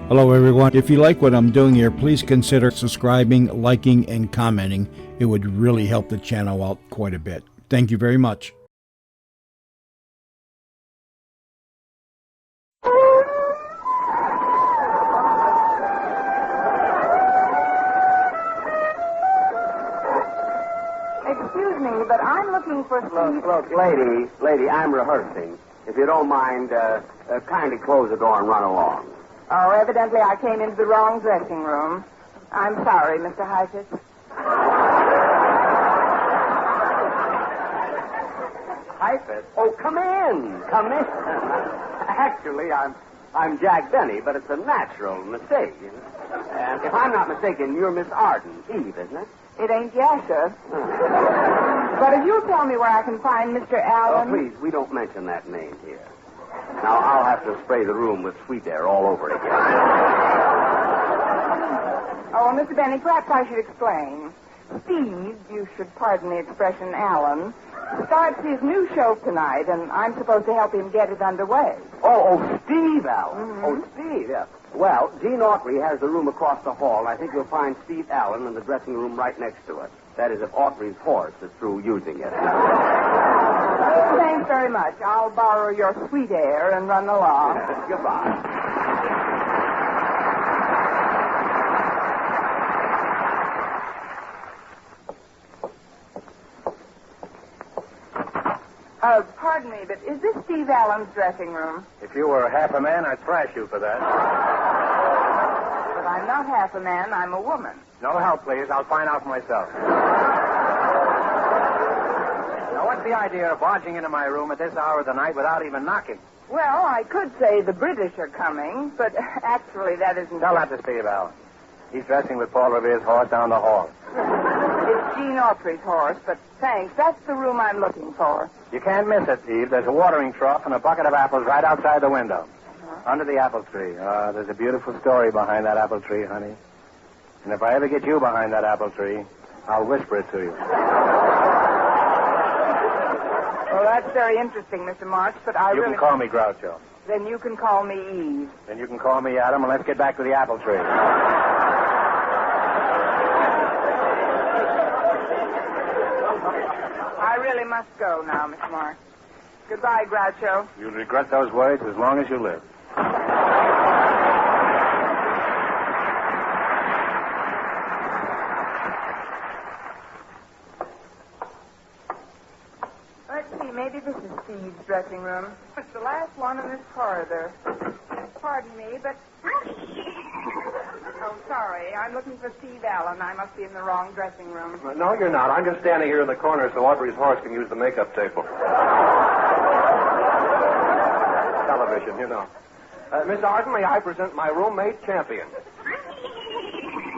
Hello, everyone. If you like what I'm doing here, please consider subscribing, liking, and commenting. It would really help the channel out quite a bit. Thank you very much. Excuse me, but I'm looking for Steve. Look, lady, I'm rehearsing. If you don't mind, kindly close the door and run along. Oh, evidently I came into the wrong dressing room. I'm sorry, Mr. Heifetz. Heifetz? Oh, come in. Actually, I'm Jack Benny, but it's a natural mistake. And if I'm not mistaken, you're Miss Arden, Eve, isn't it? It ain't Yasha. But if you'll tell me where I can find Mr. Allen... Oh, please, we don't mention that name here. Now, I'll have to spray the room with sweet air all over again. Oh, Mr. Benny, perhaps I should explain. Steve, you should pardon the expression, Allen, starts his new show tonight, and I'm supposed to help him get it underway. Oh, Steve Allen. Mm-hmm. Oh, Steve, yeah. Well, Gene Autry has the room across the hall, and I think you'll find Steve Allen in the dressing room right next to it. That is, if Autry's horse is through using it. Thanks very much. I'll borrow your sweet air and run along. Goodbye. Pardon me, but is this Steve Allen's dressing room? If you were half a man, I'd thrash you for that. But I'm not half a man. I'm a woman. No help, please. I'll find out for myself. Now, what's the idea of barging into my room at this hour of the night without even knocking? Well, I could say the British are coming, but actually that isn't... Tell that to Steve Allen. He's dressing with Paul Revere's horse down the hall. It's Gene Autry's horse, but thanks. That's the room I'm looking for. You can't miss it, Eve. There's a watering trough and a bucket of apples right outside the window. Under the apple tree. There's a beautiful story behind that apple tree, honey. And if I ever get you behind that apple tree, I'll whisper it to you. Well, that's very interesting, Mr. March, but You can call me Groucho. Then you can call me Eve. Then you can call me Adam, and let's get back to the apple tree. I really must go now, Mr. March. Goodbye, Groucho. You'll regret those words as long as you live. Let's see, maybe this is Steve's dressing room. It's the last one in this corridor. Pardon me, but... Oh, sorry. I'm looking for Steve Allen. I must be in the wrong dressing room. No, you're not. I'm just standing here in the corner so Audrey's horse can use the makeup table. Television, you know. Miss Arden, may I present my roommate, Champion?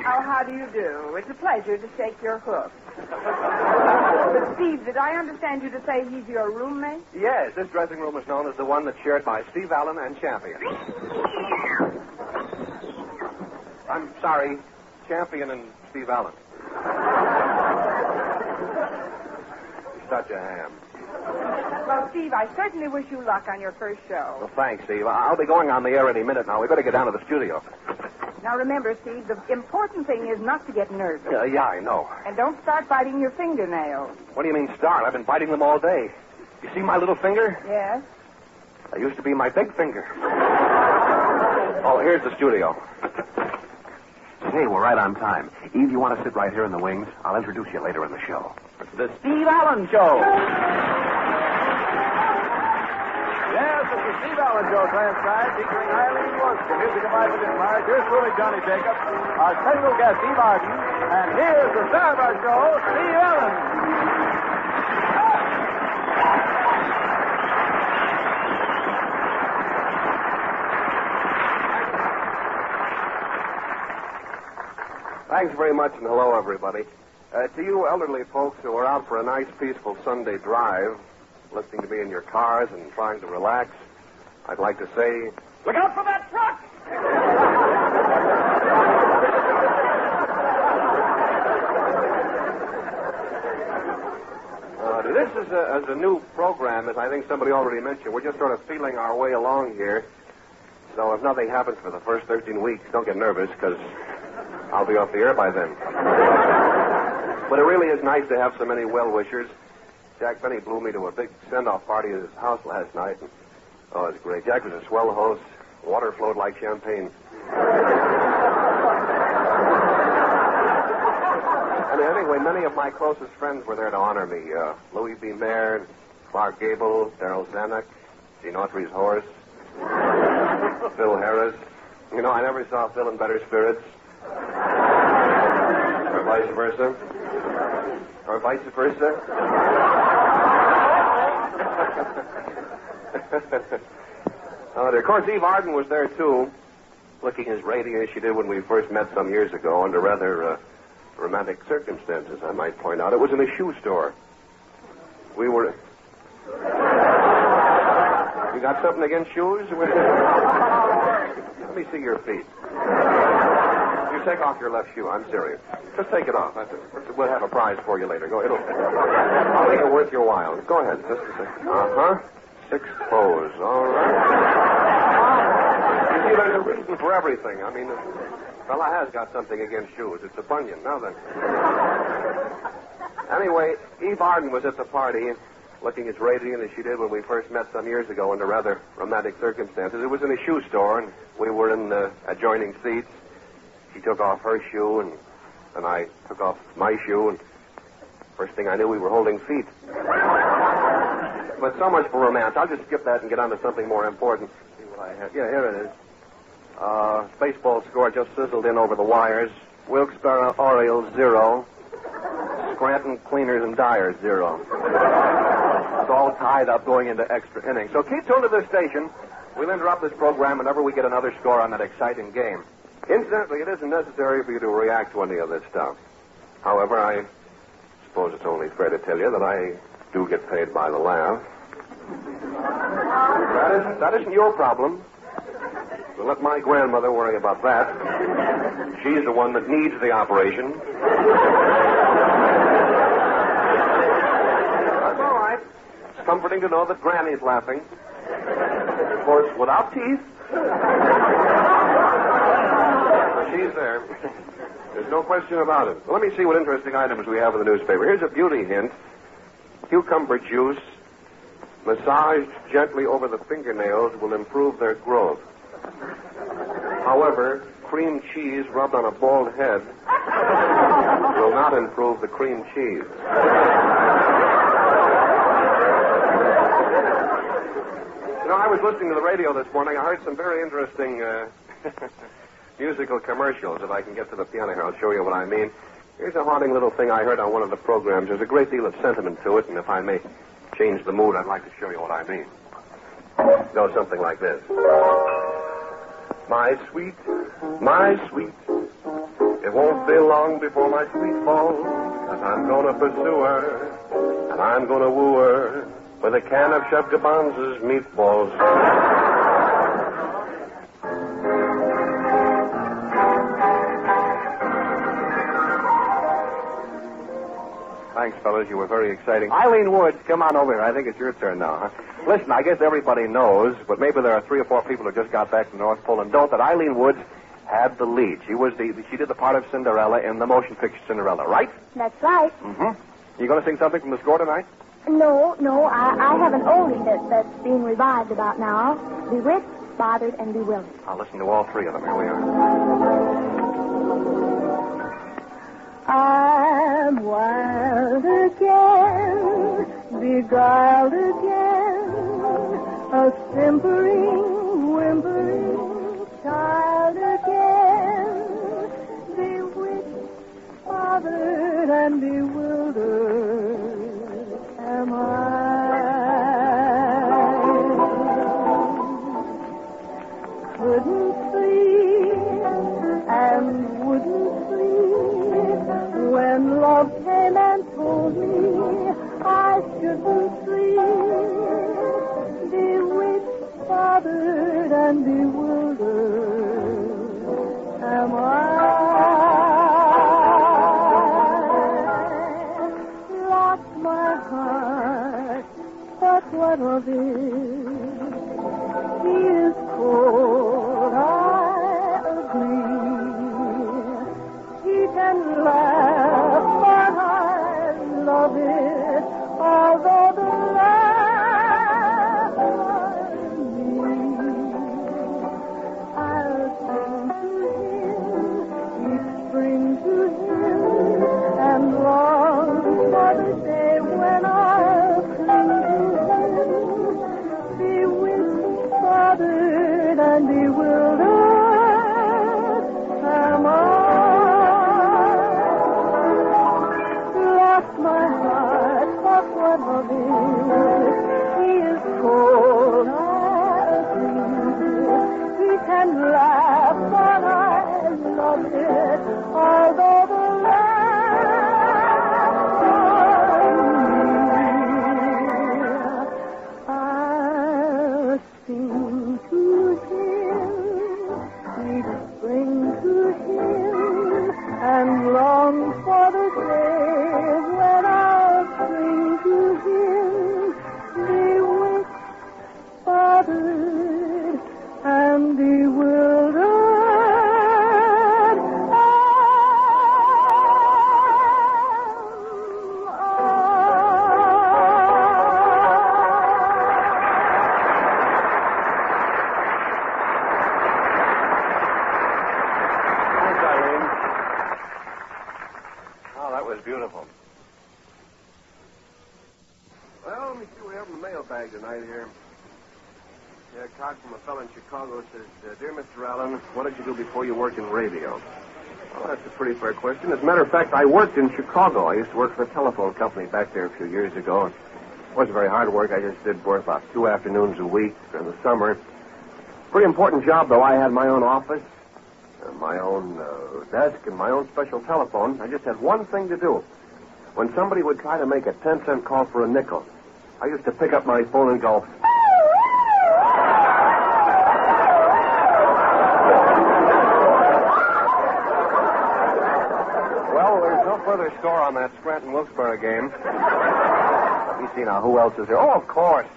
Oh, how do you do? It's a pleasure to shake your hoof. But, Steve, did I understand you to say he's your roommate? Yes, this dressing room is known as the one that's shared by Steve Allen and Champion. I'm sorry, Champion and Steve Allen. You're such a ham. Well, Steve, I certainly wish you luck on your first show. Well, thanks, Steve. I'll be going on the air any minute now. We better get down to the studio. Now, remember, Steve, the important thing is not to get nervous. Yeah, I know. And don't start biting your fingernails. What do you mean, start? I've been biting them all day. You see my little finger? Yes? That used to be my big finger. Oh, here's the studio. Say, we're right on time. Eve, you want to sit right here in the wings? I'll introduce you later in the show. The Steve Allen Show. Yes, it's the Steve Allen Show transcribed featuring Eileen Worston. Music of Ivan Mark. Here's truly Johnny Jacobs, our special guest, Steve Arden. And here's the star of our show, Steve Allen. Thanks very much, and hello, everybody. To you elderly folks who are out for a nice, peaceful Sunday drive, listening to me in your cars and trying to relax, I'd like to say, look out for that truck! This is a new program, as I think somebody already mentioned. We're just sort of feeling our way along here. So if nothing happens for the first 13 weeks, don't get nervous, because I'll be off the air by then. But it really is nice to have so many well-wishers. Jack Benny blew me to a big send-off party at his house last night. Oh, it was great. Jack was a swell host. Water flowed like champagne. And anyway, many of my closest friends were there to honor me. Louis B. Mayer, Clark Gable, Darrell Zanuck, Gene Autry's horse, Phil Harris. You know, I never saw Phil in better spirits. Or vice versa. Or vice versa. Of course, Eve Arden was there, too, looking as radiant as she did when we first met some years ago under rather romantic circumstances, I might point out. It was in a shoe store. We were... You got something against shoes? Let me see your feet. You take off your left shoe. I'm serious. Just take it off. We'll have a prize for you later. Go. I'll make it worth your while. Go ahead. Just a second. Uh-huh. 6 toes. All right. You see, there's a reason for everything. I mean, the fella has got something against shoes. It's a bunion. Now then. Anyway, Eve Arden was at the party, looking as radiant as she did when we first met some years ago under rather romantic circumstances. It was in a shoe store, and we were in the adjoining seats. She took off her shoe, and I took off my shoe, and first thing I knew, we were holding feet. But so much for romance. I'll just skip that and get on to something more important. See what I have. Yeah, here it is. Baseball score just sizzled in over the wires. Wilkes-Barre Orioles 0. Scranton Cleaners and Dyers 0. It's all tied up going into extra innings. So keep tuned to this station. We'll interrupt this program whenever we get another score on that exciting game. Incidentally, it isn't necessary for you to react to any of this stuff. However, I suppose it's only fair to tell you that I do get paid by the laugh. That isn't your problem. We'll let my grandmother worry about that. She's the one that needs the operation. That's all right. It's comforting to know that Granny's laughing. Of course, without teeth. She's there. There's no question about it. Well, let me see what interesting items we have in the newspaper. Here's a beauty hint. Cucumber juice massaged gently over the fingernails will improve their growth. However, cream cheese rubbed on a bald head will not improve the cream cheese. You know, I was listening to the radio this morning. I heard some very interesting musical commercials. If I can get to the piano here, I'll show you what I mean. Here's a haunting little thing I heard on one of the programs. There's a great deal of sentiment to it, and if I may change the mood, I'd like to show you what I mean. It goes something like this. My sweet, it won't be long before my sweet falls, and I'm gonna pursue her, and I'm gonna woo her with a can of Chef Gabanz's meatballs. Thanks, fellas. You were very exciting. Eileen Woods, come on over here. I think it's your turn now, huh? Listen, I guess everybody knows, but maybe there are 3 or 4 people who just got back from the North Pole and don't, that Eileen Woods had the lead. She did the part of Cinderella in the motion picture Cinderella, right? That's right. Mm-hmm. You going to sing something from the score tonight? No. I have an oldie that's being revived about now. Bewitched, Bothered, and Bewildered. I'll listen to all 3 of them. Here we are. I'm wild again, beguiled again, a simpering, whimpering child again, bewitched, bothered, and bewildered am I. Couldn't sleep and wouldn't sleep when love came and told me I shouldn't sleep. Bewitched, cling to him and long for the day when I'll cling to him, bewitched, bothered, and bewildered. Beautiful. Well, let me see what we have in the mailbag tonight here. Yeah, a card from a fellow in Chicago says, Dear Mr. Allen, what did you do before you worked in radio? Well, that's a pretty fair question. As a matter of fact, I worked in Chicago. I used to work for a telephone company back there a few years ago. It wasn't very hard work. I just did work about 2 afternoons a week during the summer. Pretty important job, though. I had my own office, my own desk, and my own special telephone. I just had one thing to do. When somebody would try to make a 10-cent call for a nickel, I used to pick up my phone and go... Well, there's no further score on that Scranton-Wilkes-Barre game. Let me see now. Who else is there? Oh, of course.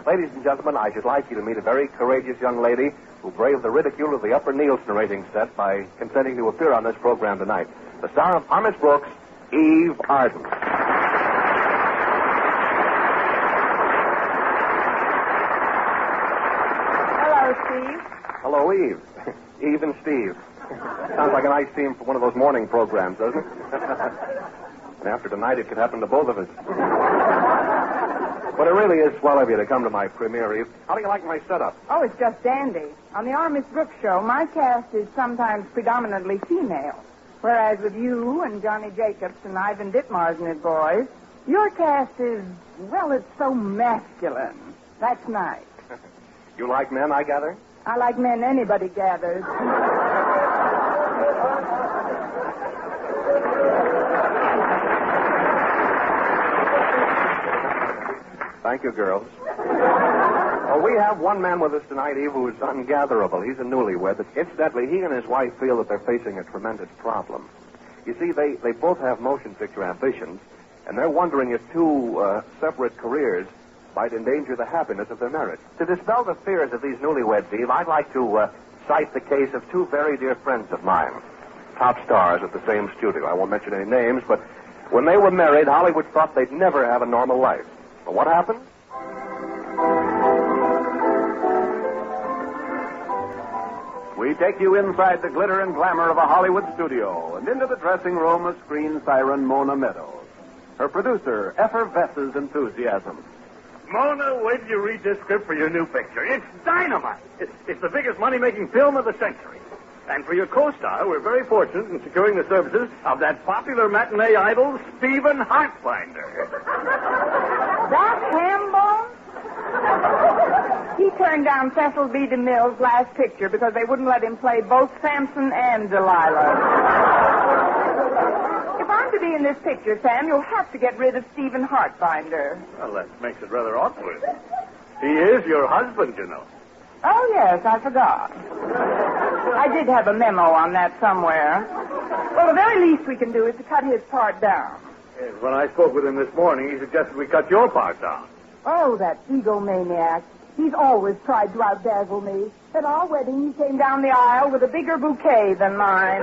Ladies and gentlemen, I should like you to meet a very courageous young lady who braved the ridicule of the Upper Nielsen rating set by consenting to appear on this program tonight. The star of Thomas Brooks, Eve Arden. Hello, Steve. Hello, Eve. Eve and Steve. Sounds like a nice theme for one of those morning programs, doesn't it? And after tonight, it could happen to both of us. But it really is swell of you to come to my premiere, Eve. How do you like my setup? Oh, it's just dandy. On the R. Miss Brooks show, my cast is sometimes predominantly female. Whereas with you and Johnny Jacobs and Ivan Ditmars and his boys, your cast is, well, it's so masculine. That's nice. You like men, I gather? I like men anybody gathers. Thank you, girls. Well, we have one man with us tonight, Eve, who is ungatherable. He's a newlywed. But incidentally, he and his wife feel that they're facing a tremendous problem. You see, they both have motion picture ambitions, and they're wondering if two separate careers might endanger the happiness of their marriage. To dispel the fears of these newlyweds, Eve, I'd like to cite the case of two very dear friends of mine, top stars at the same studio. I won't mention any names, but when they were married, Hollywood thought they'd never have a normal life. But what happened? We take you inside the glitter and glamour of a Hollywood studio and into the dressing room of screen siren Mona Meadows. Her producer effervesces enthusiasm. Mona, wait till you read this script for your new picture. It's dynamite. It's the biggest money-making film of the century. And for your co-star, we're very fortunate in securing the services of that popular matinee idol, Stephen Hartfinder. That Hambone? He turned down Cecil B. DeMille's last picture because they wouldn't let him play both Samson and Delilah. If I'm to be in this picture, Sam, you'll have to get rid of Stephen Hartfinder. Well, that makes it rather awkward. He is your husband, you know. Oh, yes, I forgot. I did have a memo on that somewhere. Well, the very least we can do is to cut his part down. Yes, when I spoke with him this morning, he suggested we cut your part down. Oh, that egomaniac. He's always tried to outdazzle me. At our wedding, he came down the aisle with a bigger bouquet than mine.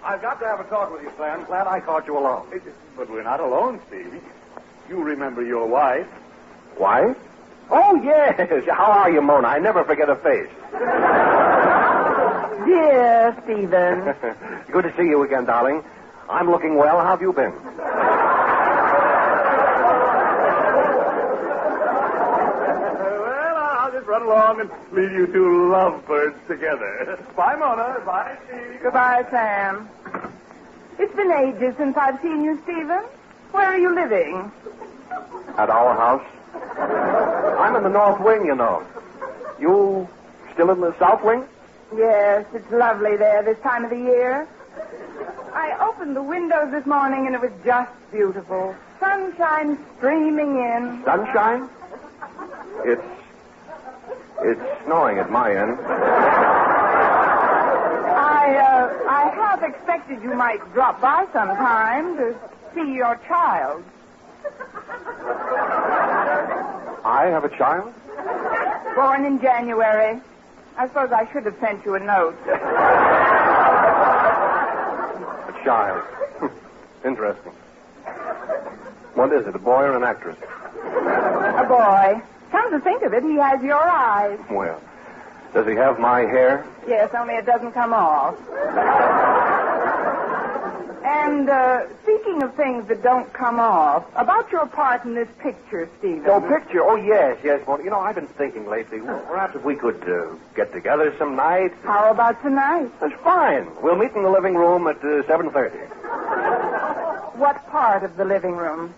I've got to have a talk with you, Sam. Glad I caught you alone. But we're not alone, Steve. You remember your wife. Wife? Oh, yes. How are you, Mona? I never forget a face. Dear Stephen. Good to see you again, darling. I'm looking well. How have you been? Well, I'll just run along and leave you two lovebirds together. Bye, Mona. Bye, Steve. Goodbye, Sam. It's been ages since I've seen you, Stephen. Where are you living? At our house. I'm in the north wing, you know. You still in the south wing? Yes, it's lovely there this time of the year. I opened the windows this morning and it was just beautiful. Sunshine streaming in. Sunshine? It's snowing at my end. I half expected you might drop by sometime to see your child. I have a child? Born in January. I suppose I should have sent you a note. A child. Interesting. What is it, a boy or an actress? A boy. Come to think of it, he has your eyes. Well, does he have my hair? Yes, only it doesn't come off. And speaking of things that don't come off, about your part in this picture, Stephen. Oh, picture? Oh, yes. Well, I've been thinking lately, perhaps if we could get together some night. How about tonight? That's fine. We'll meet in the living room at 7:30. What part of the living room?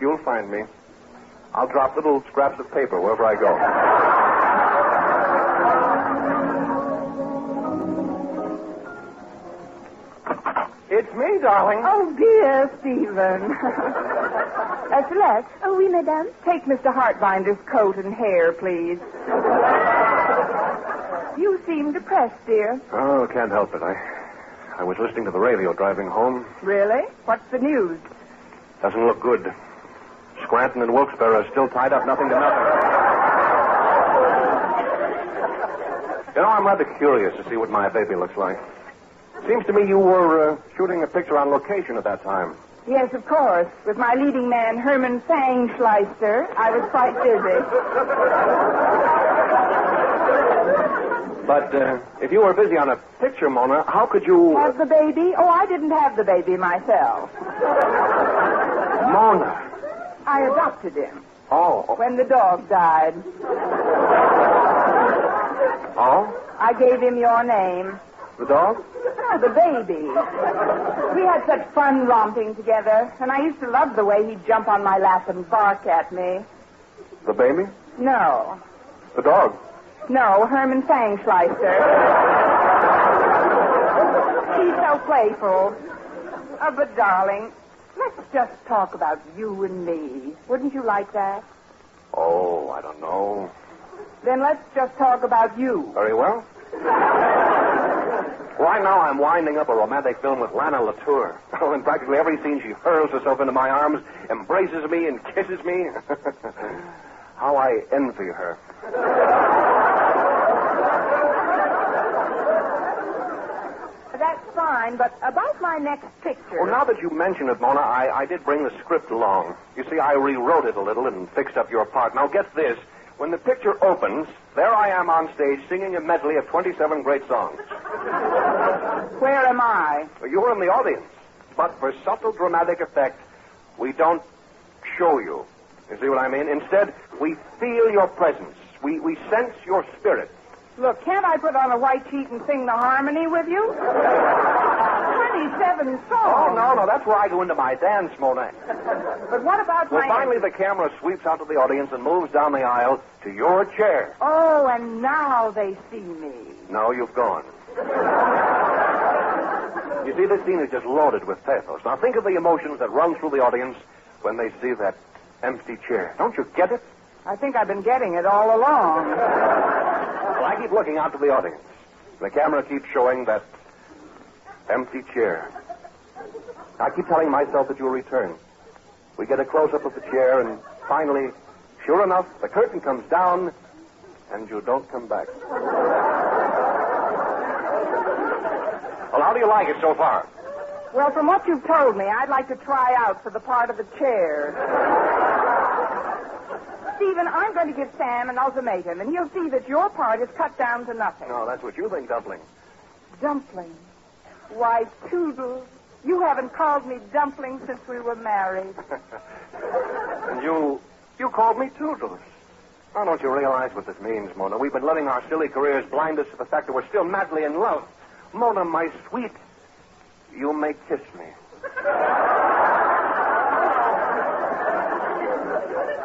You'll find me. I'll drop little scraps of paper wherever I go. It's me, darling. Oh, dear, Stephen. Celeste. Oh, oui, madame. Take Mr. Hartbinder's coat and hair, please. You seem depressed, dear. Oh, can't help it. I was listening to the radio driving home. Really? What's the news? Doesn't look good. Scranton and Wilkes-Barre are still tied up, nothing to nothing. I'm rather curious to see what my baby looks like. Seems to me you were shooting a picture on location at that time. Yes, of course. With my leading man, Herman Fangschleister, I was quite busy. But if you were busy on a picture, Mona, how could you... Have the baby? Oh, I didn't have the baby myself. Mona. I adopted him. Oh. When the dog died. Oh? I gave him your name. The dog? No, the baby. We had such fun romping together, and I used to love the way he'd jump on my lap and bark at me. The baby? No. The dog? No, Herman Fangschleister. He's so playful. Oh, but, darling, let's just talk about you and me. Wouldn't you like that? Oh, I don't know. Then let's just talk about you. Very well. Right now I'm winding up a romantic film with Lana Latour. Oh, in practically every scene she hurls herself into my arms, embraces me, and kisses me. How I envy her. That's fine, but about my next picture... Well, now that you mention it, Mona, I did bring the script along. You see, I rewrote it a little and fixed up your part. Now, get this. When the picture opens, there I am on stage singing a medley of 27 great songs. Where am I? You're in the audience. But for subtle dramatic effect, we don't show you. You see what I mean? Instead, we feel your presence. We sense your spirit. Look, can't I put on a white sheet and sing the harmony with you? 27 songs. Oh, no, that's where I go into my dance, Mona. But what about Well, finally the camera sweeps out to the audience and moves down the aisle to your chair. Oh, and now they see me. No, you've gone. You see, this scene is just loaded with pathos. Now, think of the emotions that run through the audience when they see that empty chair. Don't you get it? I think I've been getting it all along. Well, I keep looking out to the audience. The camera keeps showing that empty chair. I keep telling myself that you'll return. We get a close-up of the chair, and finally, sure enough, the curtain comes down, and you don't come back. Well, how do you like it so far? Well, from what you've told me, I'd like to try out for the part of the chair. Stephen, I'm going to give Sam an ultimatum, and he'll see that your part is cut down to nothing. No, that's what you think, Dumpling. Dumpling? Why, Toodles, you haven't called me Dumpling since we were married. And you called me Toodles. Oh, don't you realize what this means, Mona? We've been letting our silly careers blind us to the fact that we're still madly in love. Mona, my sweet, you may kiss me.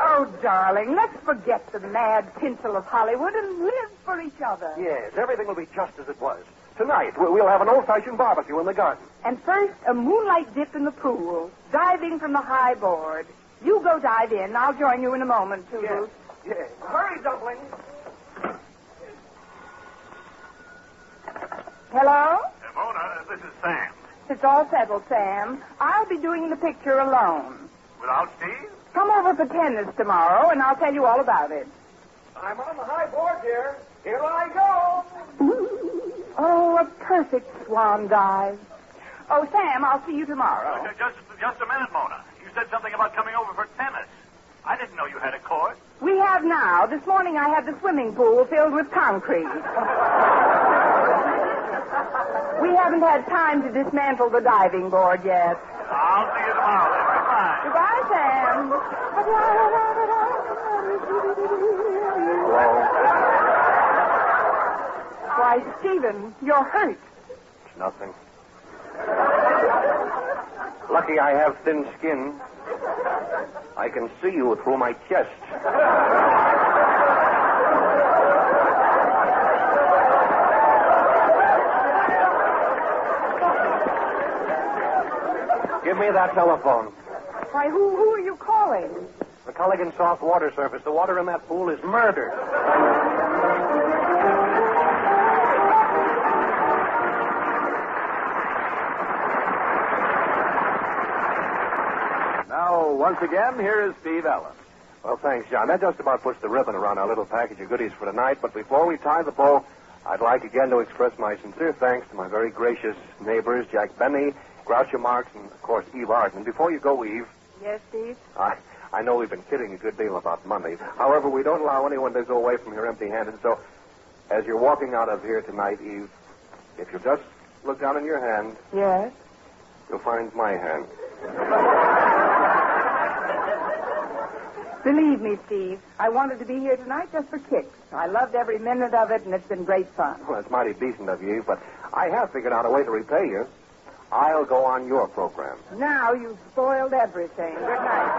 Oh, darling, let's forget the mad tinsel of Hollywood and live for each other. Yes, everything will be just as it was. Tonight, we'll have an old-fashioned barbecue in the garden. And first, a moonlight dip in the pool, diving from the high board. You go dive in. I'll join you in a moment, Toodles. Yes. Hurry, Dumpling. Hello? Mona, this is Sam. It's all settled, Sam. I'll be doing the picture alone. Without Steve? Come over for tennis tomorrow, and I'll tell you all about it. I'm on the high board here. Here I go. Oh, a perfect swan dive. Oh, Sam, I'll see you tomorrow. Just a minute, Mona. You said something about coming over for tennis. I didn't know you had a court. We have now. This morning I had the swimming pool filled with concrete. We haven't had time to dismantle the diving board yet. I'll see you tomorrow then. Goodbye. Goodbye, Sam. Hello? Why, Stephen, you're hurt. It's nothing. Lucky I have thin skin. I can see you through my chest. Give me that telephone. Why, who are you calling? The Culligan Soft Water Service. The water in that pool is murder. Now, once again, here is Steve Allen. Well, thanks, John. That just about puts the ribbon around our little package of goodies for tonight. But before we tie the bow, I'd like again to express my sincere thanks to my very gracious neighbors, Jack Benny, Groucho Marx, and, of course, Eve Arden. And before you go, Eve... Yes, Steve? I know we've been kidding a good deal about money. However, we don't allow anyone to go away from here empty-handed. So, as you're walking out of here tonight, Eve, if you just look down in your hand... Yes? You'll find my hand. Believe me, Steve, I wanted to be here tonight just for kicks. I loved every minute of it, and it's been great fun. Well, that's mighty decent of you, Eve, but I have figured out a way to repay you. I'll go on your program. Now you've spoiled everything. Good night,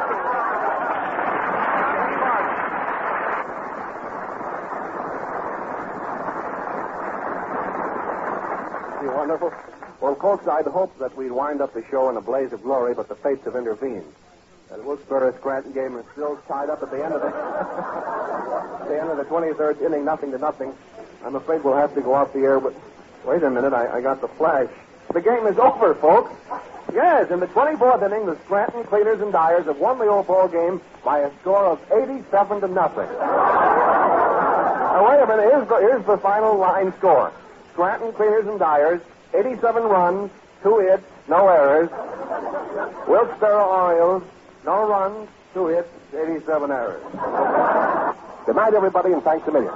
Steve. Wonderful. Well, folks, I'd hoped that we'd wind up the show in a blaze of glory, but the fates have intervened. That Wilkes-Barre-Scranton game is still tied up at the end of the 23rd inning, 0-0. I'm afraid we'll have to go off the air, but wait a minute, I got the flash. The game is over, folks. Yes, in the 24th inning, the Scranton Cleaners and Dyers have won the old ball game by a score of 87-0. Now, wait a minute, here's the final line score. Scranton Cleaners and Dyers, 87 runs, 2 hits, no errors. Wilkes-Barre Orioles, no runs, 2 hits, 87 errors. Good night, everybody, and thanks a million.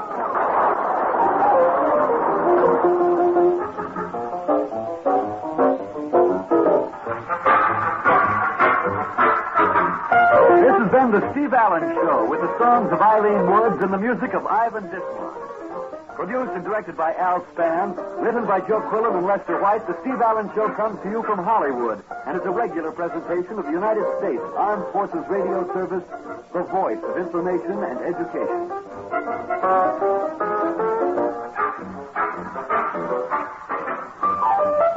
This has been the Steve Allen Show with the songs of Eileen Woods and the music of Ivan Ditmar. Produced and directed by Al Spann, written by Joe Quillen and Lester White, the Steve Allen Show comes to you from Hollywood and is a regular presentation of the United States Armed Forces Radio Service, the voice of information and education.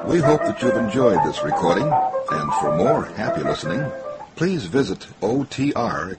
We hope that you've enjoyed this recording, and for more happy listening, please visit otrcat.com.